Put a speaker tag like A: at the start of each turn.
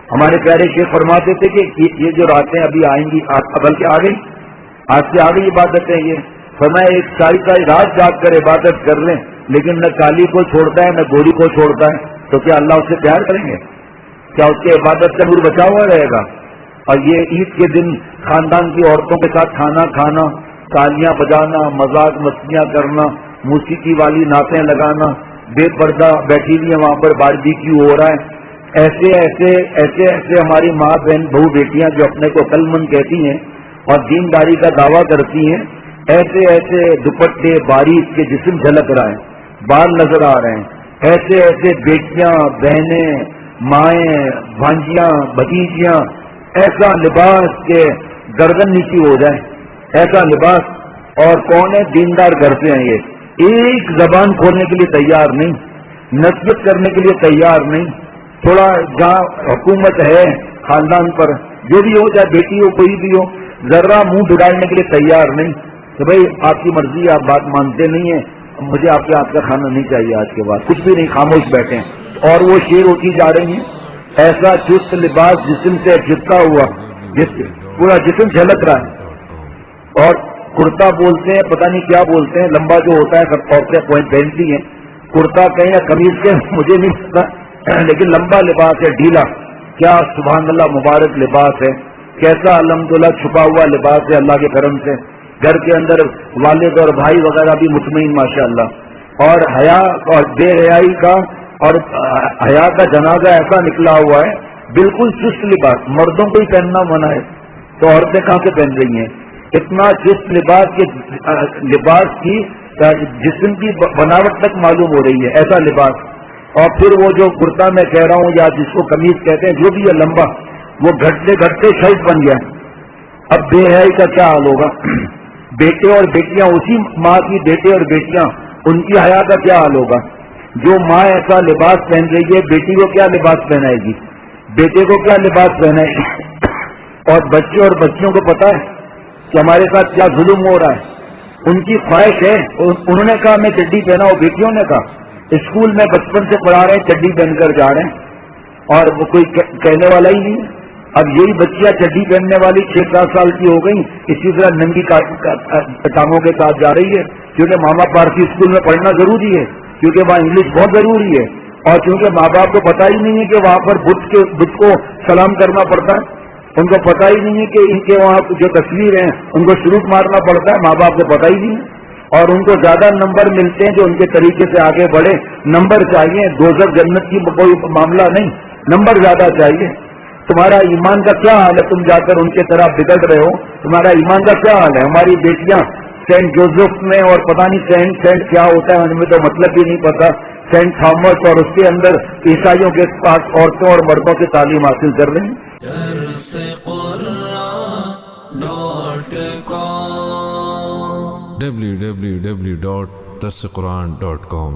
A: ہمارے پیارے شیخ فرماتے تھے کہ یہ جو راتیں ابھی آئیں گی، بلکہ آ گئی، آج سے آ گئی عبادتیں، یہ فرمایا ایک ساری رات جاگ کر عبادت کر لیں، لیکن نہ کالی کو چھوڑتا ہے نہ گوری کو چھوڑتا ہے، تو کیا اللہ اس سے پیار کریں گے؟ کیا اس کے عبادت کا نور بچا ہوا رہے گا؟ اور یہ عید کے دن خاندان کی عورتوں کے ساتھ کھانا کھانا، تالیاں بجانا، مذاق مستیاں کرنا، موسیقی والی نعتیں لگانا، بے پردہ بیٹھی ہوئی ہیں وہاں پر باربیکیو ہو رہا ہے، ایسے ایسے ایسے ایسے ہماری ماں بہن بہو بیٹیاں جو اپنے کو عقل مند کہتی ہیں اور دینداری کا دعویٰ کرتی ہیں، ایسے ایسے دوپٹے باریک کے جسم جھلک رہا ہے، بال نظر آ رہے ہیں، ایسے ایسے بیٹیاں بہنیں مائیں بھانجیاں بھتیجیاں، ایسا لباس کے گردن نیچی ہو جائے، ایسا لباس، اور کون ہے دیندار گھر سے ہیں یہ، ایک زبان کھولنے کے لیے تیار نہیں، نصیحت کرنے کے لیے تیار نہیں، تھوڑا جہاں حکومت ہے خاندان پر، جو بھی ہو چاہے بیٹی ہو کوئی بھی ہو، ذرا منہ بگاڑنے کے لیے تیار نہیں کہ بھائی آپ کی مرضی، آپ بات مانتے نہیں ہیں، مجھے آپ کے ہاتھ کا کھانا نہیں چاہیے، آج کے بعد کچھ بھی نہیں، خاموش بیٹھے ہیں، اور وہ شیر ہوتی جا رہی ہیں، ایسا چست لباس جسم سے چپتا ہوا، پورا جسم جھلک رہا ہے، اور کرتا بولتے ہیں پتہ نہیں کیا بولتے ہیں، لمبا جو ہوتا ہے سب عورتیں پہنتی ہیں، کرتا کہیں یا قمیض کے مجھے نہیں پتا، لیکن لمبا لباس ہے ڈھیلا، کیا سبحان اللہ مبارک لباس ہے، کیسا الحمدللہ چھپا ہوا لباس ہے اللہ کے کرم سے، گھر کے اندر والد اور بھائی وغیرہ بھی مطمئن ماشاءاللہ، اور حیا اور بے حیائی کا اور حیا کا جنازہ ایسا نکلا ہوا ہے، بالکل چست لباس، مردوں کو ہی پہننا منع ہے تو عورتیں کہاں سے پہن رہی ہیں؟ اتنا چست لباس کے لباس کی جسم کی بناوٹ تک معلوم ہو رہی ہے، ایسا لباس، اور پھر وہ جو کرتا میں کہہ رہا ہوں یا جس کو قمیض کہتے ہیں جو بھی ہے لمبا، وہ گھٹتے گھٹتے شرٹ بن گیا، اب بے حیائی کا کیا حال ہوگا؟ بیٹے اور بیٹیاں، اسی ماں کی بیٹے اور بیٹیاں، ان کی حیا کا کیا حال ہوگا؟ جو ماں ایسا لباس پہن رہی ہے، بیٹی کو کیا لباس پہنائے گی، بیٹے کو کیا لباس پہنائے گی؟ اور بچے اور بچیوں کو پتا ہے کہ ہمارے ساتھ کیا ظلم ہو رہا ہے، ان کی خواہش ہے، انہوں نے کہا میں چڈی پہنا ہوں، بیٹیوں نے کہا اسکول میں بچپن سے پڑھا رہے ہیں چڈی پہن کر جا رہے ہیں، اور وہ کوئی کہنے والا ہی نہیں۔ اب یہی بچیاں چڈی پہننے والی 6-7 سال کی ہو گئی، اسی طرح ننگی ٹانگوں کے ساتھ جا رہی ہے، کیونکہ ماما پارسی اسکول میں پڑھنا ضروری ہے، کیونکہ وہاں انگلش بہت ضروری ہے، اور کیونکہ ماں باپ کو پتہ ہی نہیں ہے کہ وہاں پر بت کو سلام کرنا پڑتا ہے، ان کو پتہ ہی نہیں ہے کہ ان کے وہاں جو تصویر ہیں ان کو سلوٹ مارنا پڑتا ہے، ماں باپ کو پتہ ہی نہیں ہے، اور ان کو زیادہ نمبر ملتے ہیں جو ان کے طریقے سے آگے بڑھے، نمبر چاہیے، دوزخ جنت کی کوئی معاملہ نہیں، نمبر زیادہ چاہیے۔ تمہارا ایمان کا کیا حال ہے؟ تم جا کر ان کے طرح بگڑ رہے ہو، تمہارا ایمان کا کیا حال ہے؟ ہماری بیٹیاں سینٹ جوزف میں، اور پتہ نہیں سینٹ کیا ہوتا ہے، ہمیں تو مطلب بھی نہیں پتا، سینٹ تھامس، اور اس کے اندر عیسائیوں کے پاس عورتوں اور مردوں کی تعلیم حاصل کر رہی ہیں۔
B: www.darsequran.com